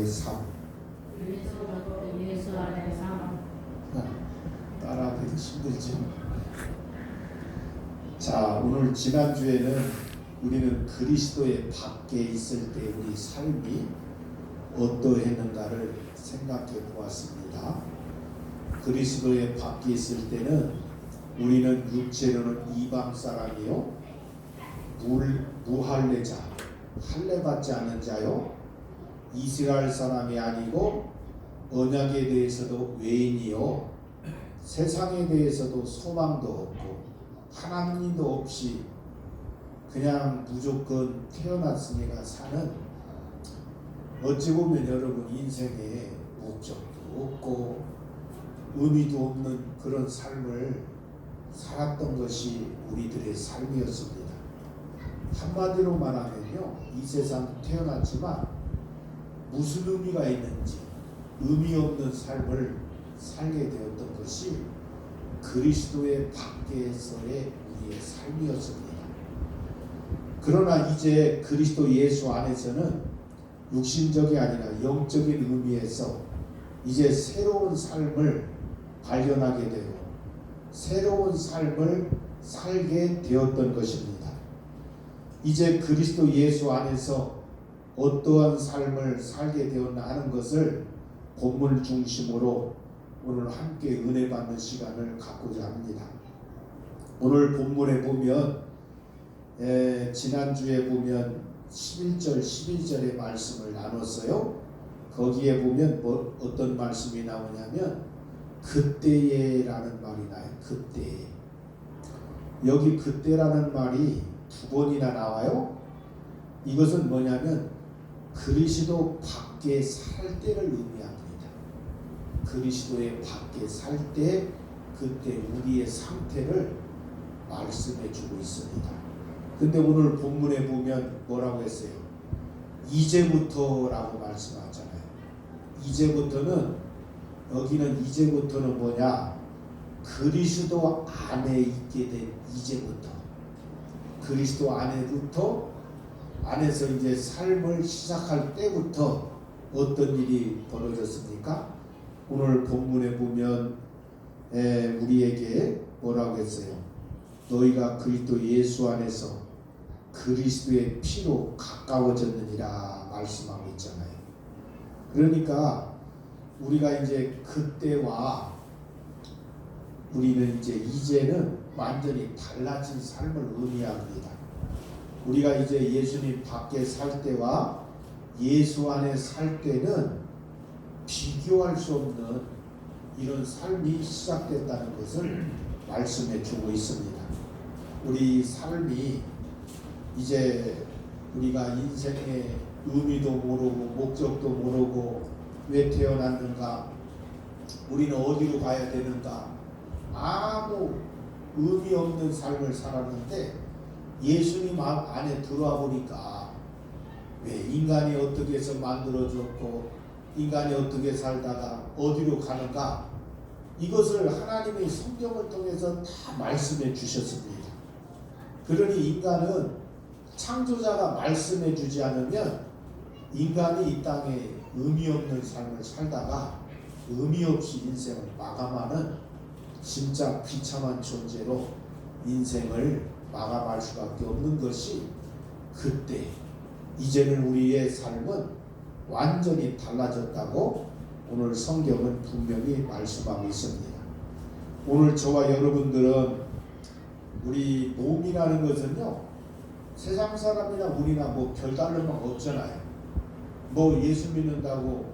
삶. 예수 안의 삶. 따라하기도 힘들지. 자, 오늘 지난주에는 우리는 그리스도의 밖에 있을 때 우리 삶이 어떠했는가를 생각해 보았습니다. 그리스도의 밖에 있을 때는 우리는 육체로는 이방 사람이요, 무할례자, 할례받지 않는 자요, 이스라엘 사람이 아니고 언약에 대해서도 외인이요, 세상에 대해서도 소망도 없고 하나님도 없이 그냥 무조건 태어났으니까 사는, 어찌 보면 여러분 인생에 목적도 없고 의미도 없는 그런 삶을 살았던 것이 우리들의 삶이었습니다. 한마디로 말하면요, 이 세상 태어났지만 무슨 의미가 있는지 의미 없는 삶을 살게 되었던 것이 그리스도의 밖에서의 우리의 삶이었습니다. 그러나 이제 그리스도 예수 안에서는 육신적이 아니라 영적인 의미에서 이제 새로운 삶을 발견하게 되고 새로운 삶을 살게 되었던 것입니다. 이제 그리스도 예수 안에서 어떠한 삶을 살게 되었나 하는 것을 본문 중심으로 오늘 함께 은혜 받는 시간을 갖고자 합니다. 오늘 본문에 보면 지난주에 보면 11절 12절의 말씀을 나눴어요. 거기에 보면 어떤 말씀이 나오냐면 그때에라는 말이 나요. 그때. 여기 그때라는 말이 두 번이나 나와요. 이것은 뭐냐면 그리스도 밖에 살 때를 의미합니다. 그리스도의 밖에 살 때, 그때 우리의 상태를 말씀해 주고 있습니다. 근데 오늘 본문에 보면 뭐라고 했어요? 이제부터라고 말씀하잖아요. 이제부터는, 여기는 이제부터는 뭐냐? 그리스도 안에 있게 된 이제부터, 그리스도 안에서 이제 삶을 시작할 때부터 어떤 일이 벌어졌습니까? 오늘 본문에 보면 우리에게 뭐라고 했어요? 너희가 그리스도 예수 안에서 그리스도의 피로 가까워졌느니라 말씀하고 있잖아요. 그러니까 우리가 이제 그때와 우리는 이제는 완전히 달라진 삶을 의미합니다. 우리가 이제 예수님 밖에 살 때와 예수 안에 살 때는 비교할 수 없는 이런 삶이 시작됐다는 것을 말씀해 주고 있습니다. 우리 삶이 이제 우리가 인생의 의미도 모르고 목적도 모르고 왜 태어났는가, 우리는 어디로 가야 되는가, 아무 의미 없는 삶을 살았는데 예수님 안에 들어와 보니까 왜 인간이 어떻게 해서 만들어졌고 인간이 어떻게 살다가 어디로 가는가, 이것을 하나님의 성경을 통해서 다 말씀해 주셨습니다. 그러니 인간은 창조자가 말씀해 주지 않으면 인간이 이 땅에 의미 없는 삶을 살다가 의미 없이 인생을 마감하는 진짜 비참한 존재로 인생을 마감할 수밖에 없는 것이 그때. 이제는 우리의 삶은 완전히 달라졌다고 오늘 성경은 분명히 말씀하고 있습니다. 오늘 저와 여러분들은 우리 몸이라는 것은요, 세상 사람이나 우리나 뭐 별다른 건 없잖아요. 뭐 예수 믿는다고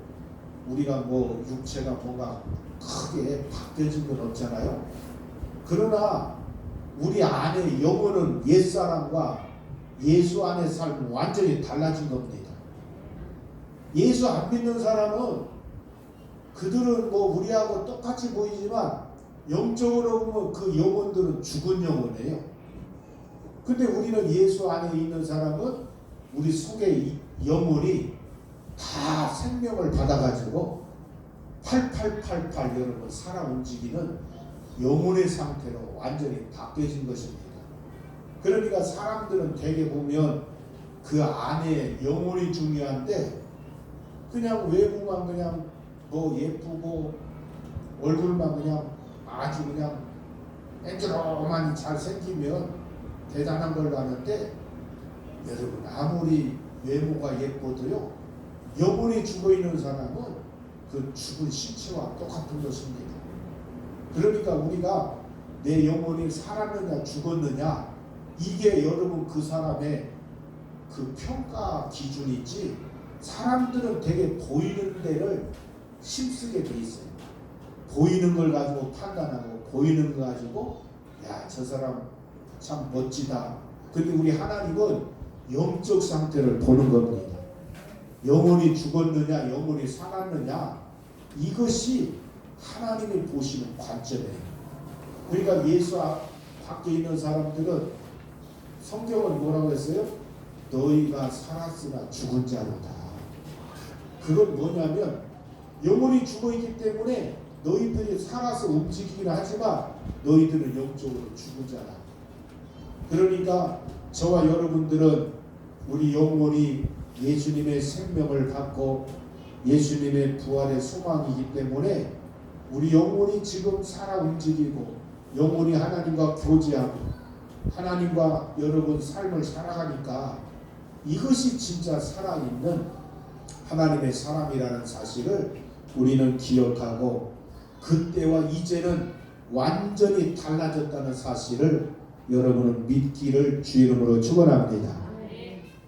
우리가 뭐 육체가 뭔가 크게 바뀌어진 건 없잖아요. 그러나 우리 안에 영혼은 옛사람과 예수 안의 삶은 완전히 달라진 겁니다. 예수 안 믿는 사람은 그들은 뭐 우리하고 똑같이 보이지만 영적으로 보면 그 영혼들은 죽은 영혼이에요. 근데 우리는 예수 안에 있는 사람은 우리 속에 영혼이 다 생명을 받아가지고 8888 여러분 살아 움직이는 영혼의 상태로 완전히 바뀌어진 것입니다. 그러니까 사람들은 대개 보면 그 안에 영혼이 중요한데 그냥 외모만 그냥 뭐 예쁘고 얼굴만 그냥 아주 그냥 앵그러만이 잘 생기면 대단한 걸 아는데, 여러분 아무리 외모가 예뻐도요, 영혼이 죽어있는 사람은 그 죽은 신체와 똑같은 것입니다. 그러니까 우리가 내 영혼이 살았느냐 죽었느냐, 이게 여러분 그 사람의 그 평가 기준이지, 사람들은 되게 보이는 데를 힘쓰게 돼 있어요. 보이는 걸 가지고 판단하고, 보이는 걸 가지고 야, 저 사람 참 멋지다. 근데 우리 하나님은 영적 상태를 보는 겁니다. 영혼이 죽었느냐 영혼이 살았느냐, 이것이 하나님이 보시는 관점이에요. 그러니까 예수 밖에 있는 사람들은 성경은 뭐라고 했어요? 너희가 살았으나 죽은 자로다. 그건 뭐냐면 영혼이 죽어있기 때문에 너희들이 살아서 움직이긴 하지만 너희들은 영적으로 죽은 자다. 그러니까 저와 여러분들은 우리 영혼이 예수님의 생명을 갖고 예수님의 부활의 소망이기 때문에 우리 영혼이 지금 살아 움직이고 영혼이 하나님과 교제하고 하나님과 여러분 삶을 살아가니까 이것이 진짜 살아있는 하나님의 사람이라는 사실을 우리는 기억하고, 그때와 이제는 완전히 달라졌다는 사실을 여러분은 믿기를 주 이름으로 축원합니다.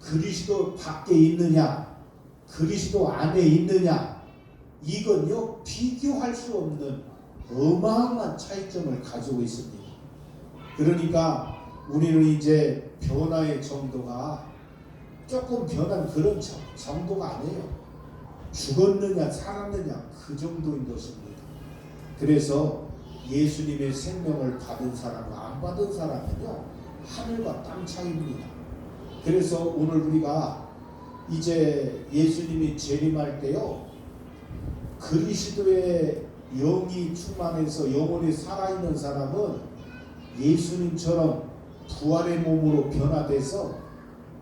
그리스도 밖에 있느냐 그리스도 안에 있느냐, 이건요 비교할 수 없는 어마어마한 차이점을 가지고 있습니다. 그러니까 우리는 이제 변화의 정도가 조금 변한 그런 정도가 아니에요. 죽었느냐 살았느냐 그 정도인 것입니다. 그래서 예수님의 생명을 받은 사람과 안 받은 사람은요 하늘과 땅 차이입니다. 그래서 오늘 우리가 이제 예수님이 재림할 때요, 그리스도의 영이 충만해서 영혼이 살아있는 사람은 예수님처럼 부활의 몸으로 변화돼서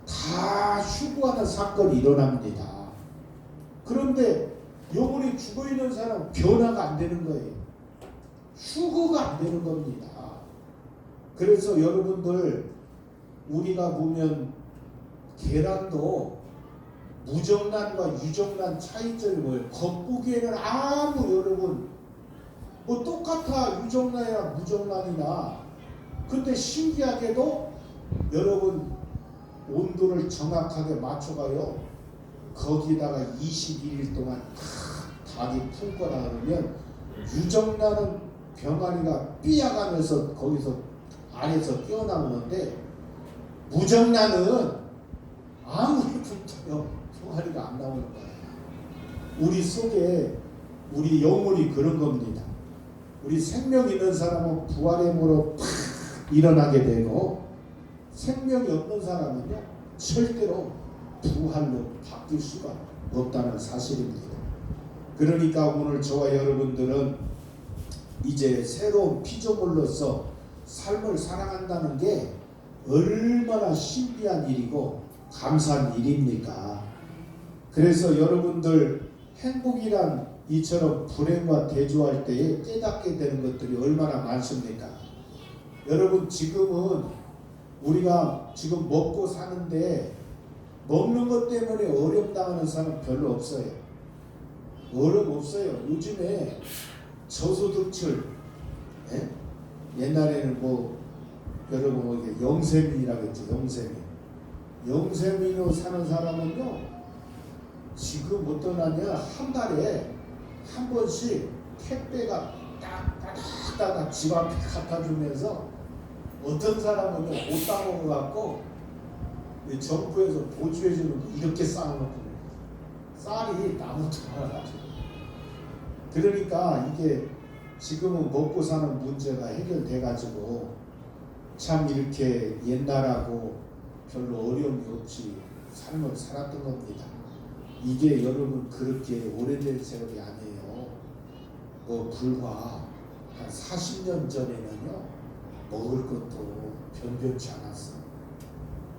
다 휴거하는 사건이 일어납니다. 그런데 영혼이 죽어있는 사람은 변화가 안 되는 거예요. 휴거가 안 되는 겁니다. 그래서 여러분들 우리가 보면 계란도 무정란과 유정란 차이점이 뭐예요? 겉보기에는 아무 여러분 뭐 똑같아, 유정란이나 무정란이나. 근데 신기하게도 여러분 온도를 정확하게 맞춰가요, 거기다가 21일 동안 닭이 품거나 그러면 유정란은 병아리가 삐약하면서 거기서 안에서 뛰어나오는데 무정란은 아무리 품어요 병아리가 안 나오는 거예요. 우리 속에 우리 영혼이 그런 겁니다. 우리 생명 있는 사람은 부활의 몸으로 팍 일어나게 되고, 생명이 없는 사람은요 절대로 부활로 바뀔 수가 없다는 사실입니다. 그러니까 오늘 저와 여러분들은 이제 새로운 피조물로서 삶을 살아간다는 게 얼마나 신비한 일이고 감사한 일입니까? 그래서 여러분들 행복이란 이처럼 불행과 대조할 때에 깨닫게 되는 것들이 얼마나 많습니까? 여러분 지금은 우리가 지금 먹고 사는데 먹는 것 때문에 어려움 당하는 사람 별로 없어요. 어려움 없어요. 요즘에 저소득층, 옛날에는 뭐 여러분 뭐 영세민이라고 했죠. 영세민으로 사는 사람은요 지금 어떤 하냐, 한 달에 한 번씩 택배가 따닥따닥 집 앞에 갖다 주면서 어떤 사람은 못 따먹어 갖고 정부에서 보조해주는 거 이렇게 쌓아놓고 쌀이 나무도 많아가지고. 그러니까 이게 지금은 먹고 사는 문제가 해결돼 가지고 참 이렇게 옛날하고 별로 어려움이 없이 삶을 살았던 겁니다. 이게 여러분 그렇게 오래된 세월이 아니에요. 뭐 불과 한 40년 전에는요 먹을 것도 변변치 않았어.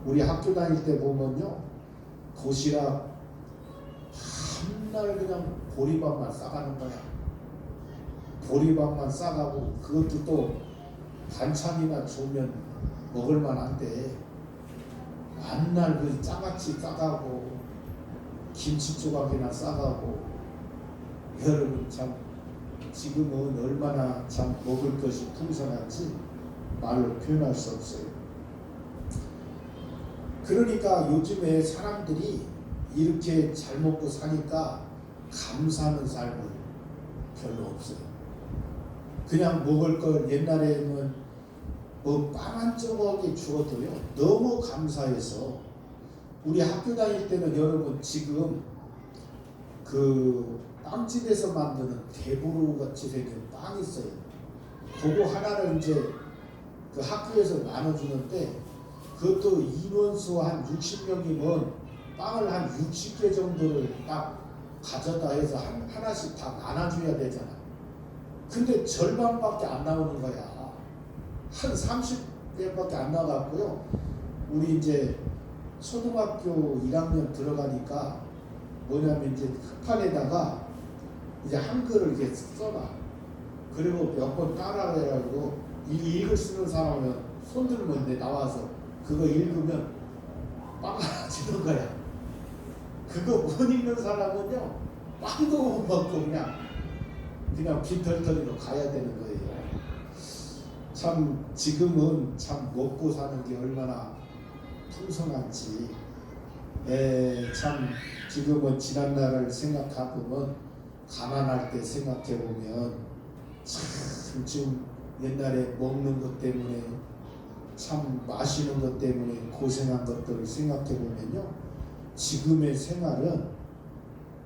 우리 학교 다닐 때 보면요 도시락 맨날 그냥 보리밥만 싸가는 거야. 보리밥만 싸가고 그것도 또 반찬이나 주면 먹을만한데 맨날 그 짜같이 싸가고 김치 조각이나 싸가고 여러분 참 지금은 얼마나 참 먹을 것이 풍성한지 말로 표현할 수 없어요. 그러니까 요즘에 사람들이 이렇게 잘 먹고 사니까 감사하는 삶은 별로 없어요. 그냥 먹을 걸 옛날에는 뭐 빵 한 조각이 주어도요 너무 감사해서 우리 학교 다닐 때는 여러분 지금 그 빵집에서 만드는 대보루 같이 생긴 빵이 있어요. 그거 하나를 이제 그 학교에서 나눠주는데 그것도 인원수 한 60명이면 빵을 한 60개 정도를 딱 가져다 해서 하나씩 다 나눠줘야 되잖아. 근데 절반밖에 안 나오는 거야. 한 30개밖에 안 나가고요. 우리 이제 초등학교 1학년 들어가니까 뭐냐면 이제 흑판에다가 이제 한글을 이렇게 써놔. 그리고 몇 번 따라해가지고 읽을 쓰는 사람은 손 들면 이제 나와서 그거 읽으면 빵 하나 주는 거야. 그거 못 읽는 사람은요 빵도 못 먹고 그냥 빈털터리로 가야 되는 거예요. 참 지금은 참 먹고 사는 게 얼마나 풍성한지 참 지금은 지난날을 생각해보면 가난할 때 생각해보면 참 지금 옛날에 먹는 것 때문에 참 마시는 것 때문에 고생한 것들을 생각해보면요 지금의 생활은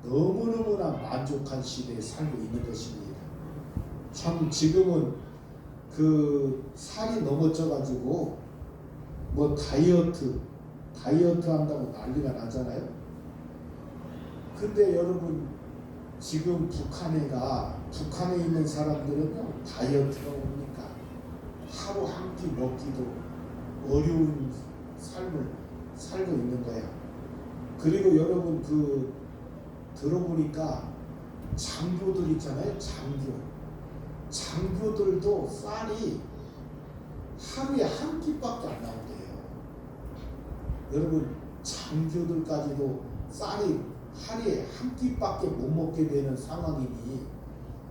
너무너무나 만족한 시대에 살고 있는 것입니다. 참 지금은 그 살이 넘어져가지고 뭐 다이어트 한다고 난리가 나잖아요. 근데 여러분 지금 북한에 있는 사람들은요 다이어트가 뭡니까? 하루 한 끼 먹기도 어려운 삶을 살고 있는 거야. 그리고 여러분 그 들어보니까 장교들 있잖아요. 장교들도 쌀이 하루에 한 끼밖에 안 나온대요. 여러분 장교들까지도 쌀이 하루에 한 끼밖에 못 먹게 되는 상황이니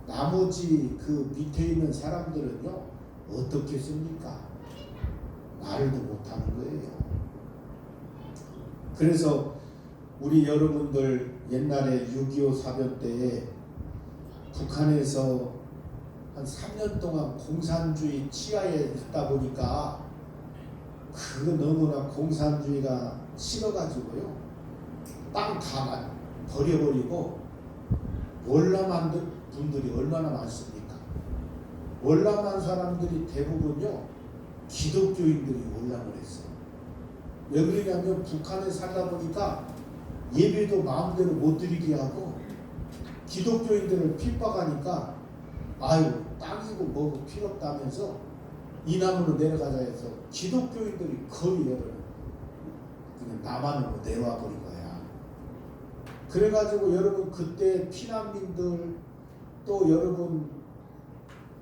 나머지 그 밑에 있는 사람들은요 어떻게 씁니까? 말도 못하는 거예요. 그래서 우리 여러분들 옛날에 6.25 사변 때에 북한에서 한 3년 동안 공산주의 치하에 있다 보니까 그거 너무나 공산주의가 싫어가지고요 땅 다 버려버리고 월남한 분들이 얼마나 많습니까? 월남한 사람들이 대부분요 기독교인들이 월남을 했어요. 왜 그러냐면 북한에 살다 보니까 예배도 마음대로 못 드리게 하고 기독교인들을 핍박하니까 아유 땅이고 뭐고 필요 없다면서 이남으로 내려가자 해서 기독교인들이 거의 그냥 남한으로 내려와 버린 거야. 그래가지고 여러분 그때 피난민들 또 여러분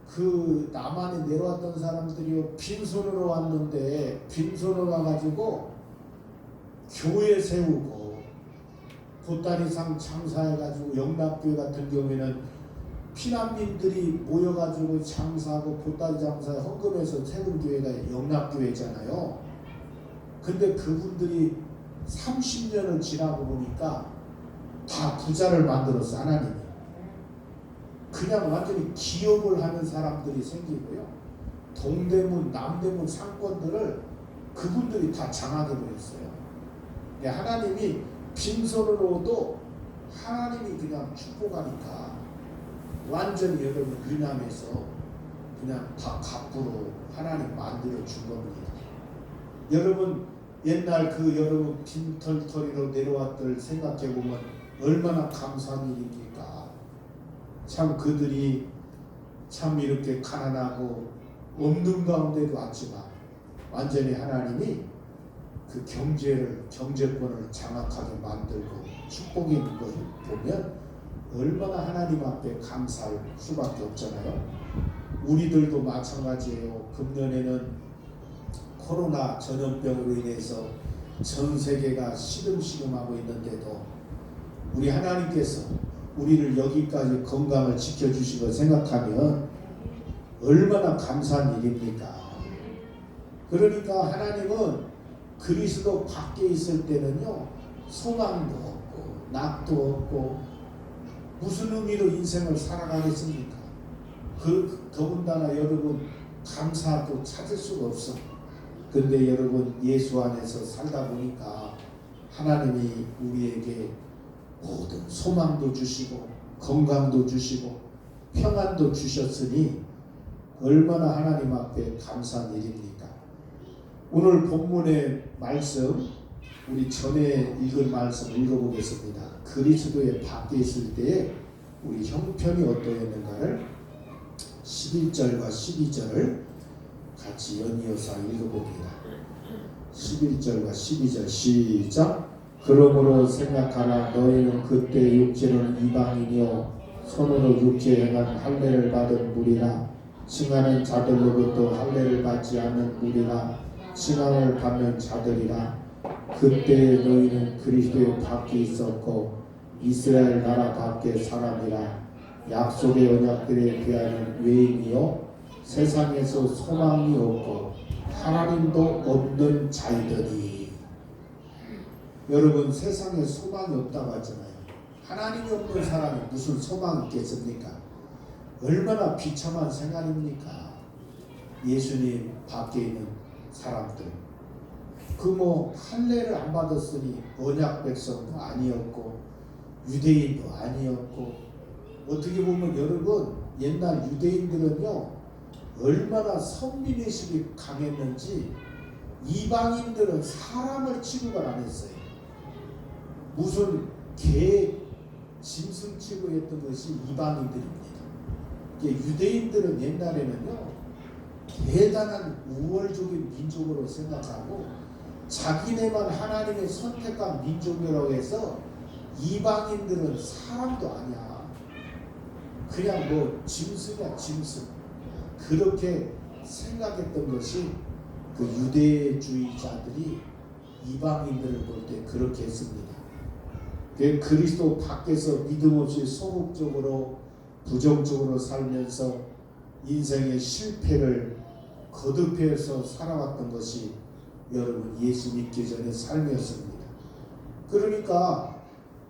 그 남한에 내려왔던 사람들이 빈손으로 왔는데 빈손으로 와가지고 교회 세우고 보따리상 장사해가지고 영락교회 같은 경우에는 피난민들이 모여가지고 장사하고 보따리 장사 헌금해서 세운 교회가 영락교회잖아요. 근데 그분들이 30년을 지나고 보니까 다 부자를 만들었어. 하나님이 그냥 완전히 기업을 하는 사람들이 생기고요 동대문 남대문 상권들을 그분들이 다 장악해 버렸어요. 하나님이 빈손으로도 하나님이 그냥 축복하니까 완전히 여러분 이남에서 그냥 다 갑부로 하나님 만들어 준 겁니다. 여러분 옛날 그 여러분 빈털터리로 내려왔들 생각해 보면 얼마나 감사한 일입니까? 참 그들이 참 이렇게 가난하고 없는 가운데도 왔지만 완전히 하나님이 그 경제권을 장악하게 만들고 축복이 있는 걸 보면 얼마나 하나님 앞에 감사할 수밖에 없잖아요. 우리들도 마찬가지예요. 금년에는 코로나 전염병으로 인해서 전 세계가 시름시름하고 있는데도 우리 하나님께서 우리를 여기까지 건강을 지켜주신 걸 생각하면 얼마나 감사한 일입니까? 그러니까 하나님은 그리스도 밖에 있을 때는요, 소망도 없고 낙도 없고 무슨 의미로 인생을 살아가겠습니까? 더군다나 여러분 감사도 찾을 수가 없어. 근데 여러분 예수 안에서 살다 보니까 하나님이 우리에게 모든 소망도 주시고 건강도 주시고 평안도 주셨으니 얼마나 하나님 앞에 감사한 일입니까? 오늘 본문의 말씀, 우리 전에 읽은 말씀 읽어보겠습니다. 그리스도의 밖에 있을 때에 우리 형편이 어떠했는가를 11절과 12절을 같이 연이어서 읽어봅니다. 11절과 12절 시작. 그러므로 생각하라. 너희는 그때 육체는 이방인이요 손으로 육체 행한 할례를 받은 무리라. 칭하는 자들로부터 할례를 받지 않는 무리라. 칭함을 받는 자들이라. 그때 너희는 그리스도의 밖에 있었고 이스라엘 나라 밖의 사람이라. 약속의 언약들에 대하여 외인이요 세상에서 소망이 없고 하나님도 없는 자이더니. 여러분 세상에 소망이 없다고 하잖아요. 하나님이 없는 사람이 무슨 소망이 있겠습니까? 얼마나 비참한 생활입니까? 예수님 밖에 있는 사람들 할례를 안 받았으니 언약 백성도 아니었고 유대인도 아니었고, 어떻게 보면 여러분 옛날 유대인들은요 얼마나 선민의식이 강했는지 이방인들은 사람을 취급을 안 했어요. 무슨 개 짐승 취급했던 것이 이방인들입니다. 유대인들은 옛날에는요 대단한 우월적인 민족으로 생각하고 자기네만 하나님의 선택한 민족이라고 해서 이방인들은 사람도 아니야, 그냥 짐승이야 짐승, 그렇게 생각했던 것이 그 유대주의자들이 이방인들을 볼 때 그렇게 했습니다. 그리스도 밖에서 믿음 없이 소극적으로 부정적으로 살면서 인생의 실패를 거듭해서 살아왔던 것이 여러분 예수 믿기 전의 삶이었습니다. 그러니까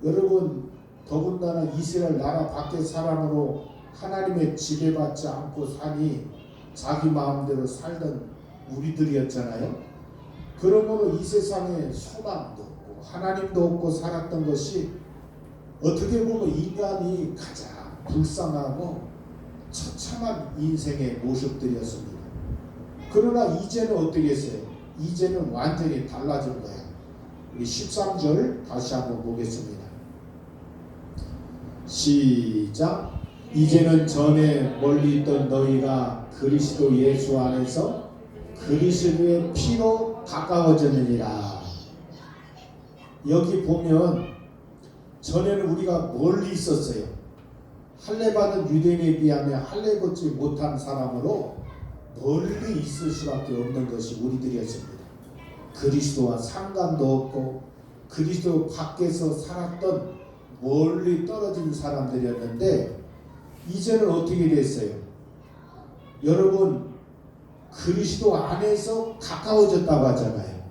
여러분 더군다나 이스라엘 나라 밖의 사람으로 하나님의 지배받지 않고 사니 자기 마음대로 살던 우리들이었잖아요. 그러므로 이 세상에 소망도 없고 하나님도 없고 살았던 것이 어떻게 보면 인간이 가장 불쌍하고 처참한 인생의 모습들이었습니다. 그러나 이제는 어떻게 했어요? 이제는 완전히 달라진 거예요. 우리 13절 다시 한번 보겠습니다. 시작. 이제는 전에 멀리 있던 너희가 그리스도 예수 안에서 그리스도의 피로 가까워졌느니라. 여기 보면 전에는 우리가 멀리 있었어요. 할례 받은 유대인에 비하면 할례 받지 못한 사람으로 멀리 있을 수밖에 없는 것이 우리들이었습니다. 그리스도와 상관도 없고 그리스도 밖에서 살았던 멀리 떨어진 사람들이었는데 이제는 어떻게 됐어요? 여러분 그리스도 안에서 가까워졌다고 하잖아요.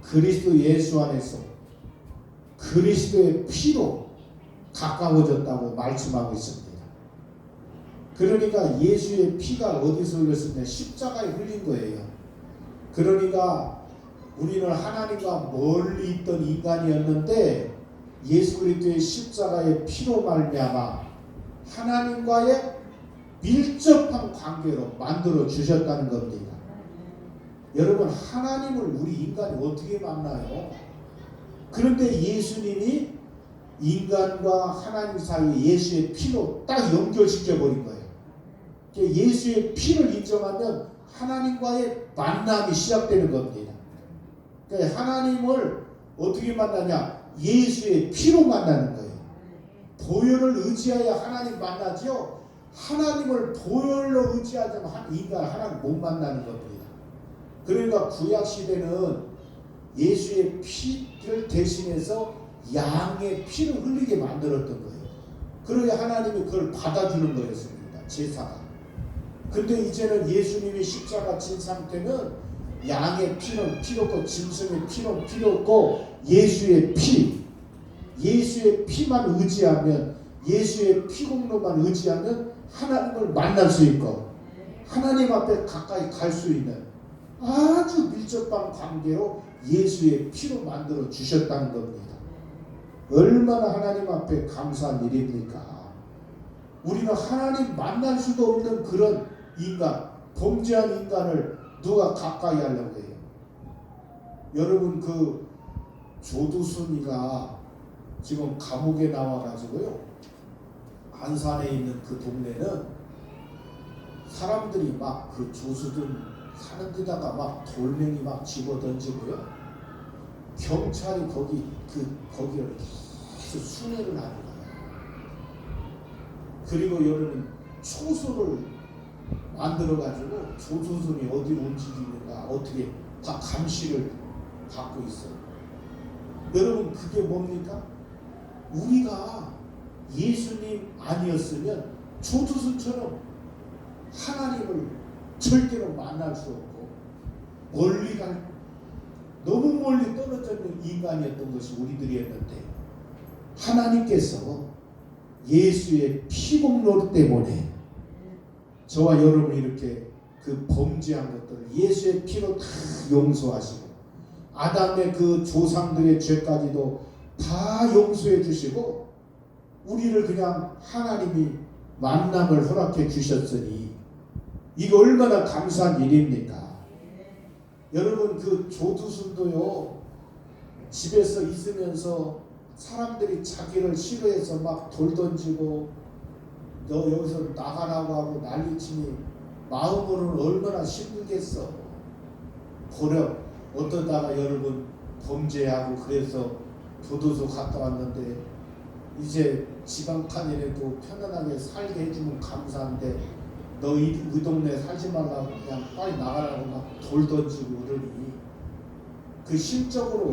그리스도 예수 안에서 그리스도의 피로 가까워졌다고 말씀하고 있습니다. 그러니까 예수의 피가 어디서 흘렀으면 십자가에 흘린 거예요. 그러니까 우리는 하나님과 멀리 있던 인간이었는데 예수 그리스도의 십자가의 피로 말미암아 하나님과의 밀접한 관계로 만들어 주셨다는 겁니다. 여러분 하나님을 우리 인간이 어떻게 만나요? 그런데 예수님이 인간과 하나님 사이에 예수의 피로 딱 연결시켜 버린 거예요. 예수의 피를 인정하면 하나님과의 만남이 시작되는 겁니다. 그러니까 하나님을 어떻게 만나냐? 예수의 피로 만나는 거예요. 보혈을 의지하여 하나님 만나죠. 하나님을 보혈로 의지하지 않으면 인간 하나님 못 만나는 겁니다. 그러니까 구약 시대는 예수의 피를 대신해서 양의 피를 흘리게 만들었던 거예요. 그러야 하나님이 그걸 받아주는 거였습니다. 제사가. 근데 이제는 예수님이 십자가 진 상태는 양의 피는 필요 없고 짐승의 피는 필요 없고 예수의 피만 의지하면, 예수의 피 공로만 의지하면 하나님을 만날 수 있고 하나님 앞에 가까이 갈 수 있는 아주 밀접한 관계로 예수의 피로 만들어 주셨다는 겁니다. 얼마나 하나님 앞에 감사한 일입니까? 우리는 하나님 만날 수도 없는 그런 인간, 범죄한 인간을 누가 가까이 하려고 해요? 여러분, 그 조두순이가 지금 감옥에 나와가지고요, 안산에 있는 그 동네는 사람들이 막 그 조수들 사는 데다가 막 돌멩이 막 집어던지고요, 경찰이 거기를 계속 순회를 하는 거예요. 그리고 여러분, 초소를 만들어가지고 조수순이 어디로 움직이는가 어떻게 다 감시를 받고 있어요. 여러분, 그게 뭡니까? 우리가 예수님 아니었으면 조두순처럼 하나님을 절대로 만날 수 없고 너무 멀리 떨어져 있는 인간이었던 것이 우리들이었는데, 하나님께서 예수의 피공로 때문에 저와 여러분이 이렇게 그 범죄한 것들을 예수의 피로 다 용서하시고, 아담의 그 조상들의 죄까지도 다 용서해 주시고, 우리를 그냥 하나님이 만남을 허락해 주셨으니 이거 얼마나 감사한 일입니까? 여러분, 그 조두순도요, 집에서 있으면서 사람들이 자기를 싫어해서 막 돌 던지고 너 여기서 나가라고 하고 난리치니 마음으로는 얼마나 힘들겠어. 고려 어떠다가 여러분 범죄하고 그래서 교도소 갔다 왔는데 이제 지방칸이라도 편안하게 살게 해주면 감사한데 너 이 동네 살지 말라고 그냥 빨리 나가라고 막 돌 던지고 그러니 그 심적으로